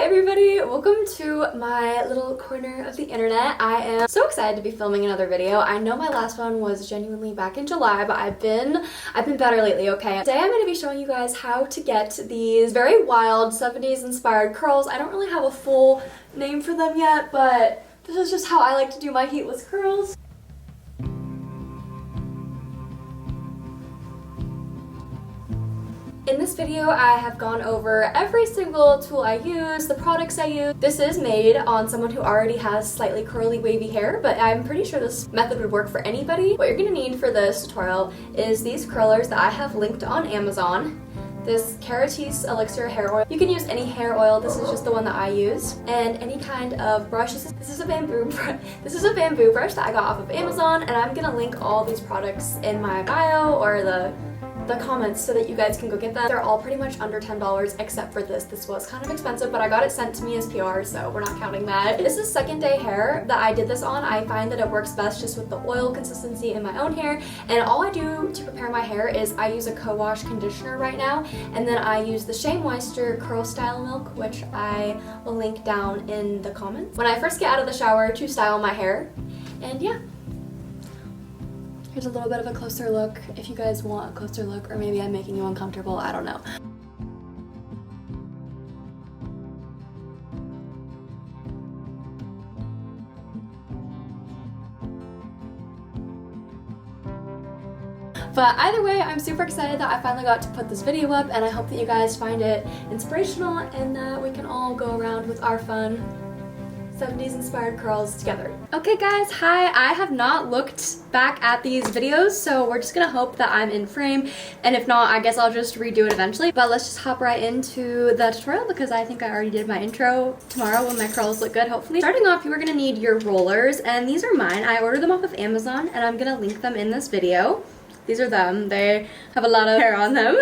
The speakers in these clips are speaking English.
Hi everybody, welcome to my little corner of the internet. I am so excited to be filming another video. I know my last one was genuinely back in July, but I've been better lately, okay? Today I'm going to be showing you guys how to get these very wild 70s inspired curls. I don't really have a full name for them yet, but this is just how I like to do my heatless curls. In this video, I have gone over every single tool I use, the products I use. This is made on someone who already has slightly curly, wavy hair, but I'm pretty sure this method would work for anybody. What you're gonna need for this tutorial is these curlers that I have linked on Amazon. This Kerastase Hair Oil. You can use any hair oil, this is just the one that I use. And any kind of brush. This is a bamboo brush that I got off of Amazon, and I'm gonna link all these products in my bio or the comments so that you guys can go get them. They're all pretty much under $10 except for this. This was kind of expensive, but I got it sent to me as PR, so we're not counting that. This is second day hair that I did this on. I find that it works best just with the oil consistency in my own hair, and all I do to prepare my hair is I use a co-wash conditioner right now, and then I use the Shea Moisture Curl Style Milk, which I will link down in the comments when I first get out of the shower to style my hair. And yeah. Here's a little bit of a closer look if you guys want a closer look, or maybe I'm making you uncomfortable, I don't know. But either way, I'm super excited that I finally got to put this video up, and I hope that you guys find it inspirational and that we can all go around with our fun 70s inspired curls together. Okay guys, hi. I have not looked back at these videos, so we're just gonna hope that I'm in frame, and if not, I guess I'll just redo it eventually. But let's just hop right into the tutorial because I think I already did my intro. Tomorrow when my curls look good, hopefully. Starting off, you are gonna need your rollers, and these are mine. I ordered them off of Amazon, and I'm gonna link them in this video. These are them. They have a lot of hair on them.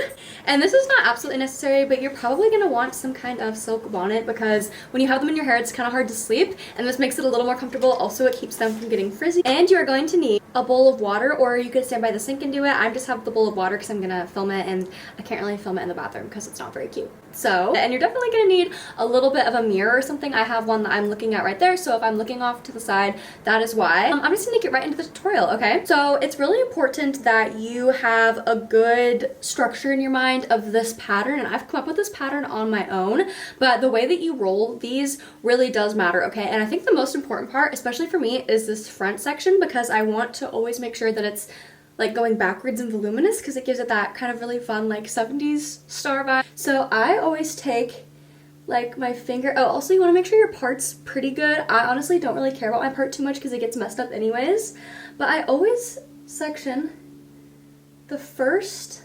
And this is not absolutely necessary, but you're probably going to want some kind of silk bonnet because when you have them in your hair, it's kind of hard to sleep, and this makes it a little more comfortable. Also, it keeps them from getting frizzy. And you're going to need a bowl of water, or you could stand by the sink and do it. I just have the bowl of water because I'm going to film it, and I can't really film it in the bathroom because it's not very cute. So, and you're definitely going to need a little bit of a mirror or something. I have one that I'm looking at right there, so if I'm looking off to the side, that is why. I'm just going to get right into the tutorial, okay? So it's really important that you have a good structure in your mind of this pattern, and I've come up with this pattern on my own, but the way that you roll these really does matter, okay? And I think the most important part, especially for me, is this front section, because I want to always make sure that it's like going backwards and voluminous because it gives it that kind of really fun like 70s star vibe. So I always take like my finger. Oh, also you want to make sure your part's pretty good. I honestly don't really care about my part too much because it gets messed up anyways, but I always section the first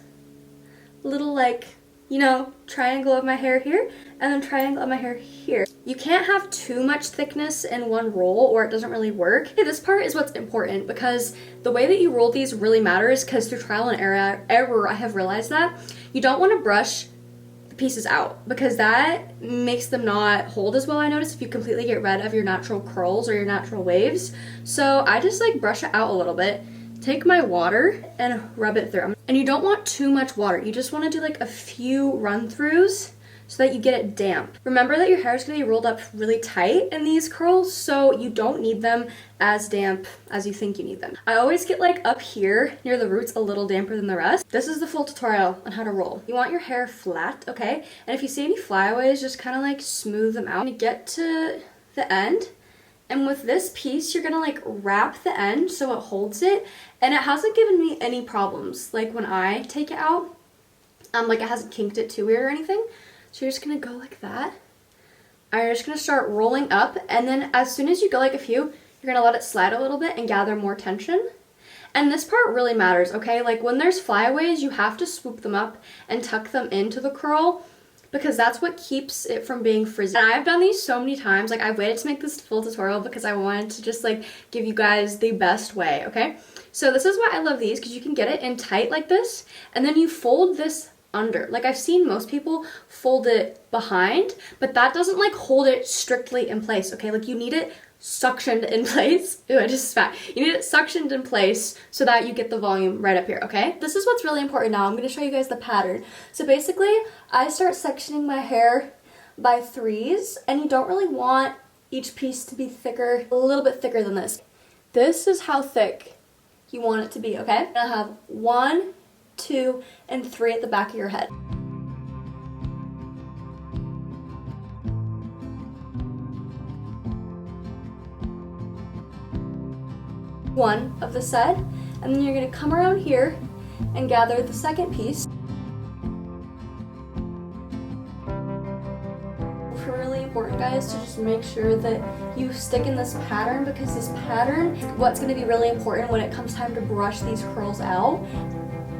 little like, you know, triangle of my hair here, and then triangle of my hair here. You can't have too much thickness in one roll or it doesn't really work. Okay, this part is what's important because the way that you roll these really matters, because through trial and error I have realized that you don't want to brush the pieces out because that makes them not hold as well. I notice if you completely get rid of your natural curls or your natural waves. So I just like brush it out a little bit. Take my water and rub it through. And you don't want too much water. You just want to do like a few run-throughs so that you get it damp. Remember that your hair is going to be rolled up really tight in these curls, so you don't need them as damp as you think you need them. I always get like up here near the roots a little damper than the rest. This is the full tutorial on how to roll. You want your hair flat, okay? And if you see any flyaways, just kind of like smooth them out. And get to the end. And with this piece, you're gonna like wrap the end so it holds it, and it hasn't given me any problems. Like when I take it out, like it hasn't kinked it too weird or anything. So you're just gonna go like that. And you're just gonna start rolling up, and then as soon as you go like a few, you're gonna let it slide a little bit and gather more tension. And this part really matters, okay? Like when there's flyaways, you have to swoop them up and tuck them into the curl, because that's what keeps it from being frizzy. And I've done these so many times. Like I've waited to make this full tutorial because I wanted to just like give you guys the best way, okay? So this is why I love these, because you can get it in tight like this, and then you fold this under. Like I've seen most people fold it behind, but that doesn't like hold it strictly in place, okay? Like you need it suctioned in place. Ooh, I just spat. You need it suctioned in place so that you get the volume right up here, okay? This is what's really important now. I'm going to show you guys the pattern. So basically, I start sectioning my hair by 3s, and you don't really want each piece to be thicker, a little bit thicker than this. This is how thick you want it to be, okay? You're gonna have 1, 2, and 3 at the back of your head. One of the side, and then you're gonna come around here and gather the second piece. It's really important, guys, to just make sure that you stick in this pattern, because this pattern is what's gonna be really important when it comes time to brush these curls out.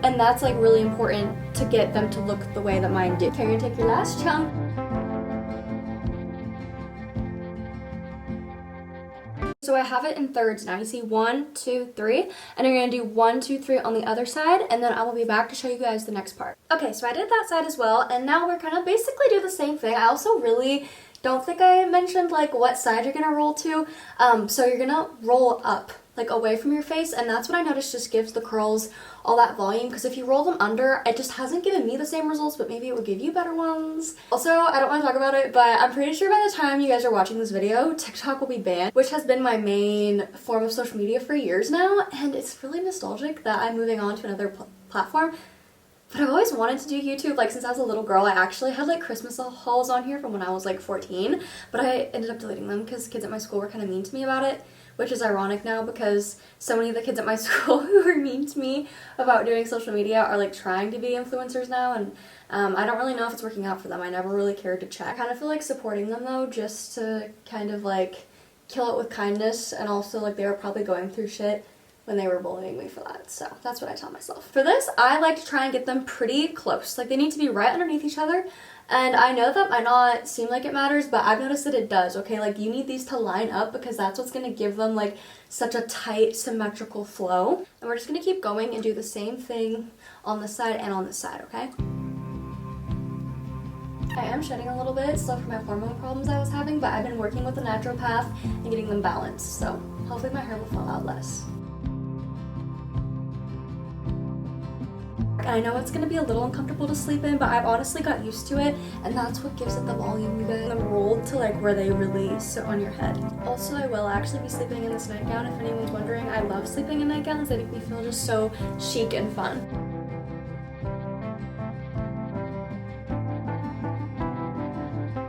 And that's like really important to get them to look the way that mine do. Okay, you're gonna take your last chunk. So I have it in thirds now. You see 1, 2, 3, and you're gonna do 1, 2, 3 on the other side, and then I will be back to show you guys the next part. Okay, so I did that side as well, and now we're gonna basically do the same thing. I also really don't think I mentioned like what side you're gonna roll to. So you're gonna roll up, like away from your face, and that's what I noticed just gives the curls all that volume, because if you roll them under, it just hasn't given me the same results, but maybe it would give you better ones. Also, I don't want to talk about it, but I'm pretty sure by the time you guys are watching this video, TikTok will be banned, which has been my main form of social media for years now, and it's really nostalgic that I'm moving on to another platform. But I've always wanted to do YouTube, like since I was a little girl. I actually had like Christmas hauls on here from when I was like 14, but I ended up deleting them because kids at my school were kind of mean to me about it, which is ironic now because so many of the kids at my school who were mean to me about doing social media are like trying to be influencers now, and I don't really know if it's working out for them. I never really cared to check. I kind of feel like supporting them though, just to kind of like kill it with kindness, and also like they were probably going through shit when they were bullying me for that, so that's what I tell myself. For this, I like to try and get them pretty close. Like they need to be right underneath each other, and I know that might not seem like it matters, but I've noticed that it does, okay? Like you need these to line up because that's what's gonna give them like such a tight, symmetrical flow. And we're just gonna keep going and do the same thing on this side and on this side, okay? I am shedding a little bit still from my hormone problems I was having, but I've been working with a naturopath and getting them balanced, so hopefully my hair will fall out less. I know it's gonna be a little uncomfortable to sleep in, but I've honestly got used to it, and that's what gives it the volume, you guys. Them rolled to like where they really sit on your head. Also, I will actually be sleeping in this nightgown. If anyone's wondering, I love sleeping in nightgowns. They make me feel just so chic and fun.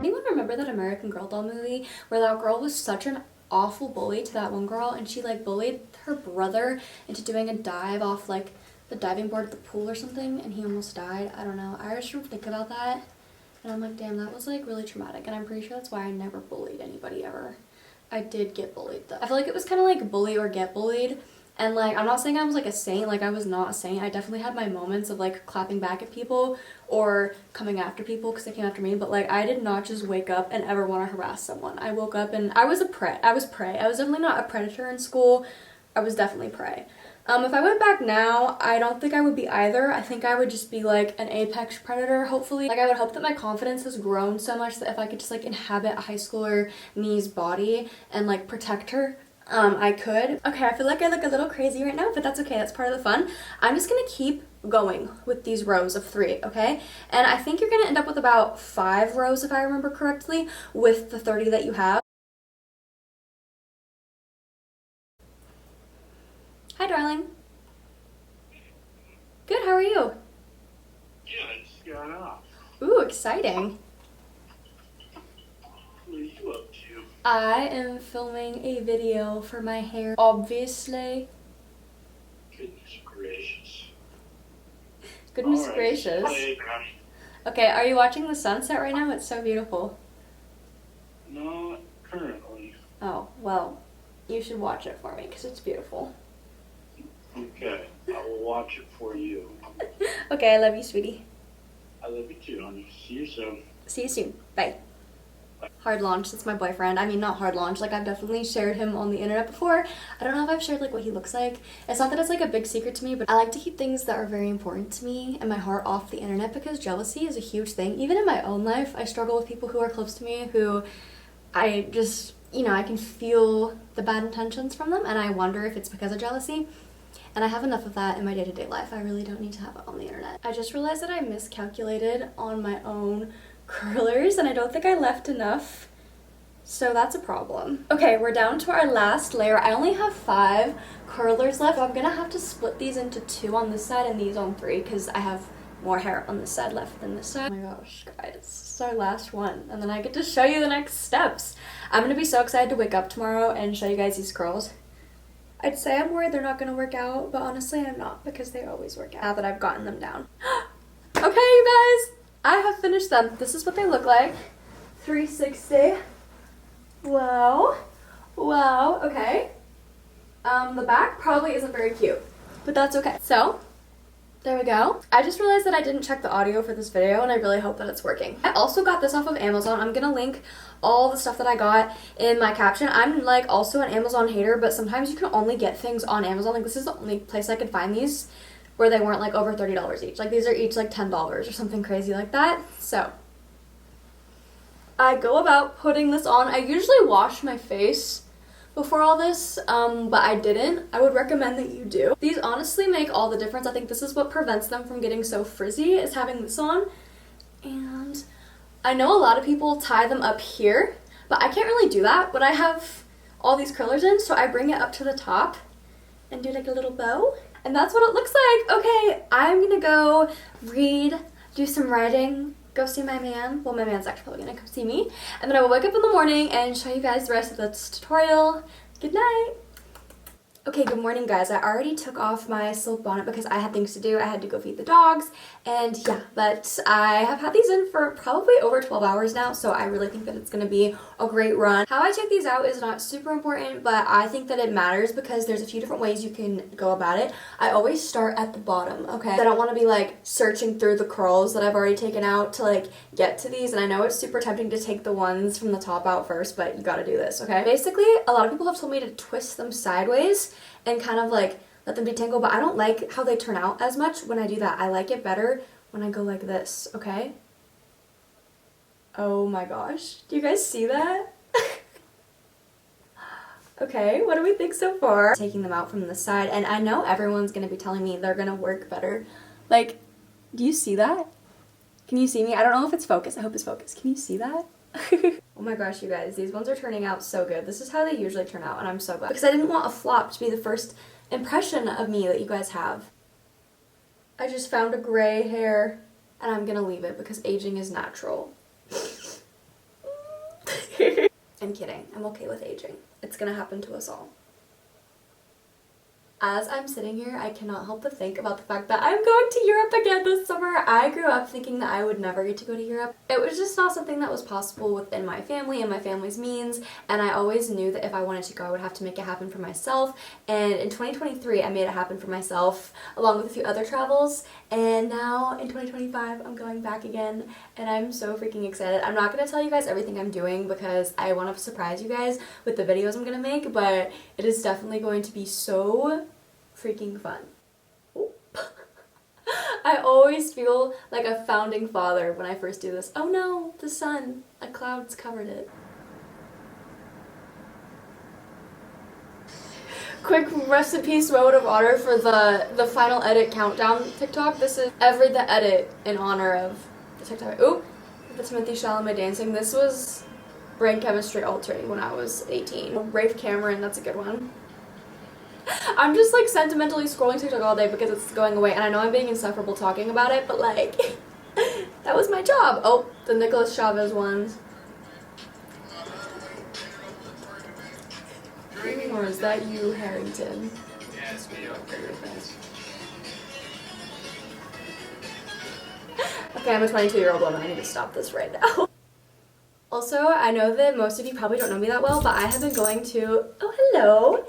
Anyone remember that American Girl doll movie where that girl was such an awful bully to that one girl, and she like bullied her brother into doing a dive off like the diving board at the pool or something, and he almost died? I don't know. I just think about that and I'm like, damn, that was like really traumatic, and I'm pretty sure that's why I never bullied anybody ever. I did get bullied though. I feel like it was kind of like bully or get bullied, and like I'm not saying I was like a saint. Like I was not a saint. I definitely had my moments of like clapping back at people or coming after people because they came after me, but like I did not just wake up and ever want to harass someone. I woke up and I was prey. I was definitely not a predator in school. I was definitely prey. If I went back now, I don't think I would be either. I think I would just be like an apex predator, hopefully. Like I would hope that my confidence has grown so much that if I could just like inhabit a high schooler me's body and like protect her, I could. Okay, I feel like I look a little crazy right now, but that's okay. That's part of the fun. I'm just gonna keep going with these rows of 3, okay? And I think you're gonna end up with about 5 rows, if I remember correctly, with the 30 that you have. Hi, darling. Good, how are you? Yeah, I just got off. Ooh, exciting. What are you up to? I am filming a video for my hair, obviously. Goodness gracious. Goodness All right, gracious. play. Okay, are you watching the sunset right now? It's so beautiful. Not currently. Oh, well, you should watch it for me because it's beautiful. Okay, I will watch it for you. Okay, I love you, sweetie. I love you too, honey. See you soon. See you soon. Bye. Hard Launch, that's my boyfriend. I mean, not Hard Launch, like I've definitely shared him on the internet before. I don't know if I've shared like what he looks like. It's not that it's like a big secret to me, but I like to keep things that are very important to me and my heart off the internet because jealousy is a huge thing. Even in my own life, I struggle with people who are close to me who I just, you know, I can feel the bad intentions from them, and I wonder if it's because of jealousy. And I have enough of that in my day-to-day life. I really don't need to have it on the internet. I just realized that I miscalculated on my own curlers, and I don't think I left enough. So that's a problem. Okay, we're down to our last layer. I only have 5 curlers left. So I'm gonna have to split these into 2 on this side and these on 3 because I have more hair on this side left than this side. Oh my gosh, guys, this is our last one. And then I get to show you the next steps. I'm gonna be so excited to wake up tomorrow and show you guys these curls. I'd say I'm worried they're not gonna work out, but honestly I'm not because they always work out now that I've gotten them down. Okay, you guys, I have finished them. This is what they look like. 360. Wow. Wow, okay. The back probably isn't very cute, but that's okay. So, there we go. I just realized that I didn't check the audio for this video and I really hope that it's working. I also got this off of Amazon. I'm gonna link all the stuff that I got in my caption. I'm like also an Amazon hater, but sometimes you can only get things on Amazon. Like this is the only place I could find these where they weren't like over $30 each. Like these are each like $10 or something crazy like that. So I go about putting this on. I usually wash my face before all this, but I didn't. I would recommend that you do. These honestly make all the difference. I think this is what prevents them from getting so frizzy, is having this on. And I know a lot of people tie them up here, but I can't really do that. But I have all these curlers in, so I bring it up to the top and do like a little bow. And that's what it looks like. Okay, I'm gonna go read, do some writing, go see my man. Well, my man's actually probably gonna come see me. And then I will wake up in the morning and show you guys the rest of this tutorial. Good night. Okay, good morning guys. I already took off my silk bonnet because I had things to do. I had to go feed the dogs and yeah, but I have had these in for probably over 12 hours now, so I really think that it's going to be a great run. How I take these out is not super important, but I think that it matters because there's a few different ways you can go about it. I always start at the bottom, okay? I don't want to be like searching through the curls that I've already taken out to like get to these, and I know it's super tempting to take the ones from the top out first, but you gotta do this, okay? Basically, a lot of people have told me to twist them sideways and kind of like let them detangle, but I don't like how they turn out as much when I do that. I like it better when I go like this, okay? Oh my gosh, do you guys see that? Okay, what do we think so far? Taking them out from the side, and I know everyone's gonna be telling me they're gonna work better. Like, do you see that? Can you see me? I don't know if it's focused. I hope it's focused. Can you see that? Oh my gosh, you guys, these ones are turning out so good. This is how they usually turn out, and I'm so glad. Because I didn't want a flop to be the first impression of me that you guys have. I just found a gray hair, and I'm gonna leave it because aging is natural. I'm kidding. I'm okay with aging. It's gonna happen to us all. As I'm sitting here, I cannot help but think about the fact that I'm going to Europe again this summer. I grew up thinking that I would never get to go to Europe. It was just not something that was possible within my family and my family's means, and I always knew that if I wanted to go, I would have to make it happen for myself. And in 2023, I made it happen for myself, along with a few other travels, and now in 2025, I'm going back again, and I'm so freaking excited. I'm not going to tell you guys everything I'm doing because I want to surprise you guys with the videos I'm going to make, but it is definitely going to be so freaking fun. I always feel like a founding father when I first do this. Oh no, the sun. A cloud's covered it. Quick recipe mode of honor for the final edit countdown TikTok. This is the edit in honor of the TikTok. Ooh, the Timothy Chalamet dancing. This was brain chemistry altering when I was 18. Rafe Cameron, that's a good one. I'm just like sentimentally scrolling TikTok all day because it's going away, and I know I'm being insufferable talking about it, but like, that was my job. Oh, the Nicholas Chavez ones. Or is that you, Harrington? Yeah, it's me. Okay, I'm a 22-year-old woman. I need to stop this right now. Also, I know that most of you probably don't know me that well, but I have been going to, oh hello,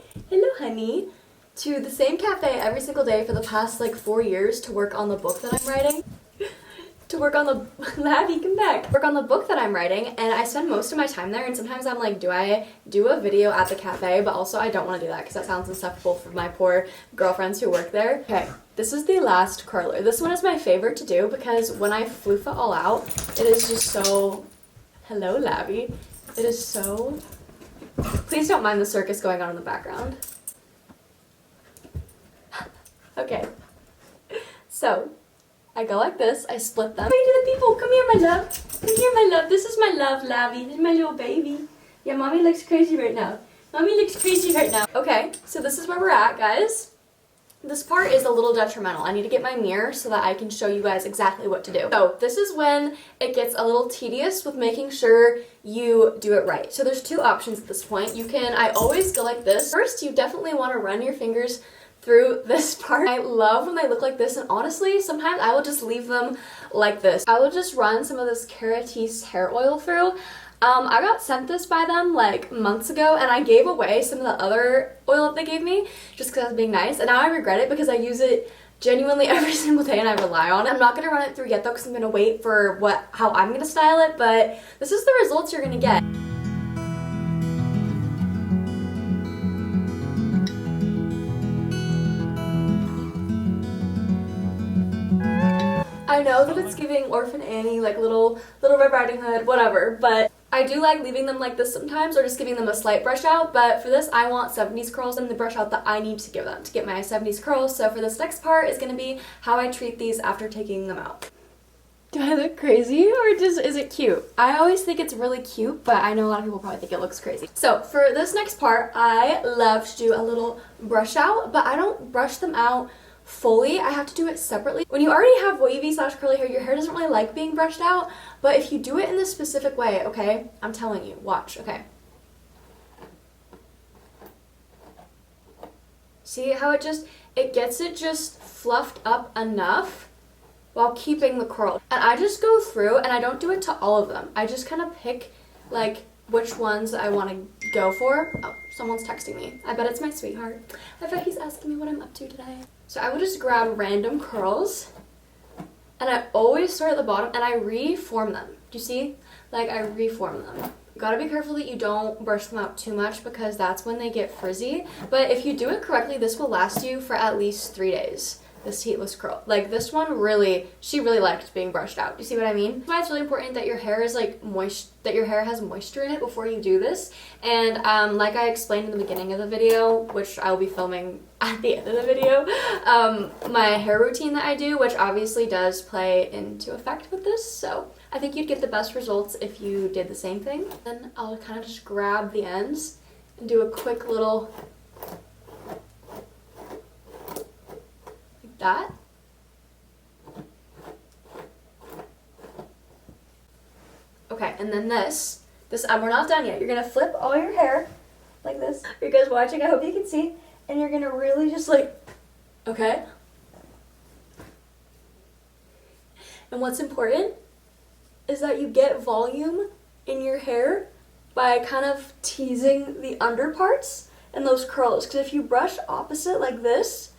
honey, to the same cafe every single day for the past like 4 years to work on the book that I'm writing. Work on the book that I'm writing, and I spend most of my time there, and sometimes I'm like, do I do a video at the cafe? But also I don't want to do that because that sounds insufferable for my poor girlfriends who work there. Okay, this is the last curler. This one is my favorite to do because when I floof it all out, it is just so, hello Labby, it is so, please don't mind the circus going on in the background. Okay, so I go like this, I split them. Hey to the people, come here my love. Come here, my love. This is my love, Labby. This is my little baby. Yeah, mommy looks crazy right now. Mommy looks crazy right now. Okay, so this is where we're at, guys. This part is a little detrimental. I need to get my mirror so that I can show you guys exactly what to do. So this is when it gets a little tedious with making sure you do it right. So there's two options at this point. I always go like this. First, you definitely want to run your fingers through this part. I love when they look like this, and honestly, sometimes I will just leave them like this. I will just run some of this Kerastase Hair Oil through. I got sent this by them like months ago, and I gave away some of the other oil that they gave me just because I was being nice, and now I regret it because I use it genuinely every single day and I rely on it. I'm not going to run it through yet though because I'm going to wait for how I'm going to style it, but this is the results you're going to get. I know that it's giving Orphan Annie, like little Red Riding Hood, whatever, but I do like leaving them like this sometimes or just giving them a slight brush out, but for this I want 70s curls and the brush out that I need to give them to get my 70s curls. So for this next part is going to be how I treat these after taking them out. Do I look crazy or just is it cute? I always think it's really cute, but I know a lot of people probably think it looks crazy. So for this next part, I love to do a little brush out, but I don't brush them out fully. I have to do it separately. When you already have wavy / curly hair, your hair doesn't really like being brushed out, but if you do it in this specific way, okay, I'm telling you, watch, okay. See how it gets it just fluffed up enough while keeping the curl. And I just go through and I don't do it to all of them. I just kind of pick like which ones I want to go for. Oh, someone's texting me. I bet it's my sweetheart. I bet he's asking me what I'm up to today. So I would just grab random curls and I always start at the bottom and I reform them. Do you see? Like I reform them. You gotta be careful that you don't brush them out too much because that's when they get frizzy. But if you do it correctly, this will last you for at least 3 days. This heatless curl. Like this one she really liked being brushed out. Do you see what I mean? That's why it's really important that your hair is like that your hair has moisture in it before you do this. And like I explained in the beginning of the video, which I'll be filming at the end of the video, my hair routine that I do, which obviously does play into effect with this. So I think you'd get the best results if you did the same thing. Then I'll kind of just grab the ends and do a quick little that. Okay, and then this we're not done yet. You're gonna flip all your hair like this. Are you guys watching? I hope you can see. And you're gonna really just like, okay. And what's important is that you get volume in your hair by kind of teasing the under parts and those curls. Because if you brush opposite like this,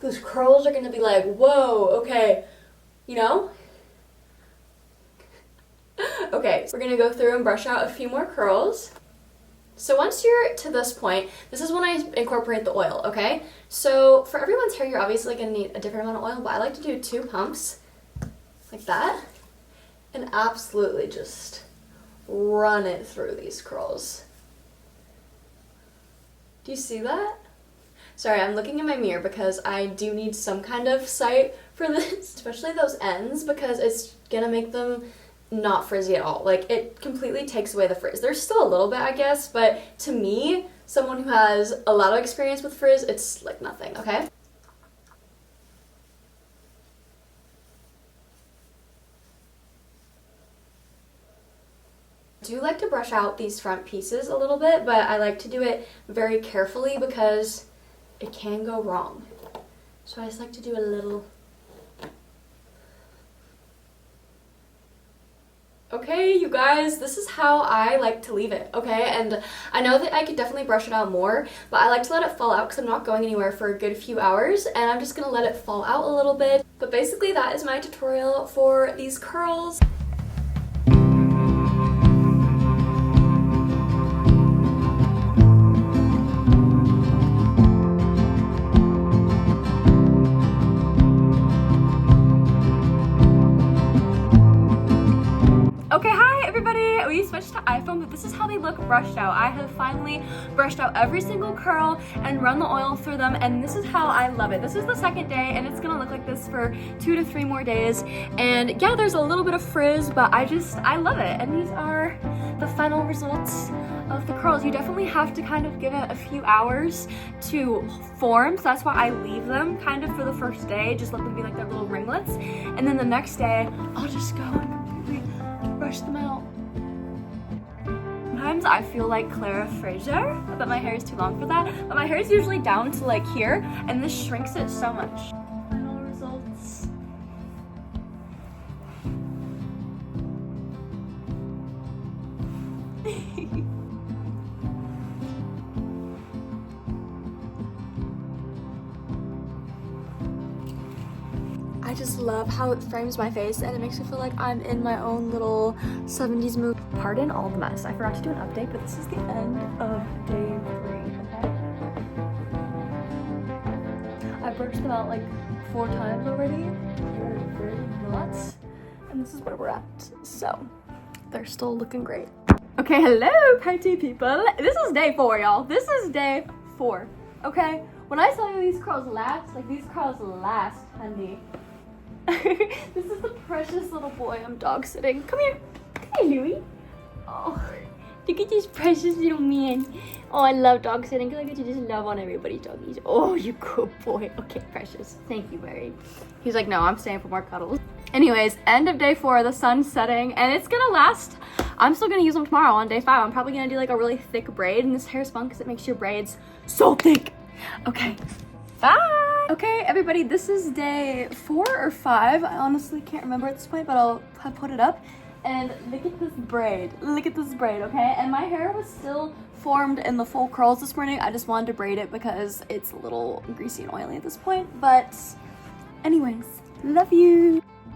those curls are going to be like, whoa, okay, you know? Okay, so we're going to go through and brush out a few more curls. So once you're to this point, this is when I incorporate the oil, okay? So for everyone's hair, you're obviously going to need a different amount of oil, but I like to do 2 pumps, like that, and absolutely just run it through these curls. Do you see that? Sorry, I'm looking in my mirror because I do need some kind of sight for this, especially those ends, because it's gonna make them not frizzy at all. Like, it completely takes away the frizz. There's still a little bit, I guess, but to me, someone who has a lot of experience with frizz, it's like nothing, okay? I do like to brush out these front pieces a little bit, but I like to do it very carefully because it can go wrong. So I just like to do a little. Okay, you guys, this is how I like to leave it, okay? And I know that I could definitely brush it out more, but I like to let it fall out because I'm not going anywhere for a good few hours, and I'm just gonna let it fall out a little bit. But basically that is my tutorial for these curls. how they look brushed out. I have finally brushed out every single curl and run the oil through them, and this is how I love it. This is the second day, and it's gonna look like this for 2 to 3 more days. And yeah, there's a little bit of frizz, but I love it. And these are the final results of the curls. You definitely have to kind of give it a few hours to form, so that's why I leave them kind of for the first day, just let them be like their little ringlets, and then the next day I'll just go and completely brush them out. Sometimes I feel like Clara Fraser, but my hair is too long for that, but my hair is usually down to like here, and this shrinks it so much. Final results. I just love how it frames my face, and it makes me feel like I'm in my own little 70s movie. Pardon all the mess. I forgot to do an update, but this is the end of day 3, okay? I brushed them out like 4 times already. They're very nuts. And this is where we're at. So, they're still looking great. Okay, hello, party people. This is day 4, y'all. This is day 4, okay? When I tell you these curls last, like these curls last, honey. This is the precious little boy I'm dog sitting. Come here. Come here, Louie. Oh, look at this precious little man. Oh, I love dog sitting because I get to just love on everybody's doggies. Oh, you good boy. Okay, precious. Thank you, Barry. He's like, no, I'm staying for more cuddles. Anyways, end of day 4, the sun's setting, and it's gonna last. I'm still gonna use them tomorrow on day 5. I'm probably gonna do like a really thick braid, and this hair is fun because it makes your braids so thick. Okay, bye. Okay, everybody, this is day 4 or 5. I honestly can't remember at this point, but I'll put it up. And look at this braid. Look at this braid, okay? And my hair was still formed in the full curls this morning. I just wanted to braid it because it's a little greasy and oily at this point. But anyways, love you.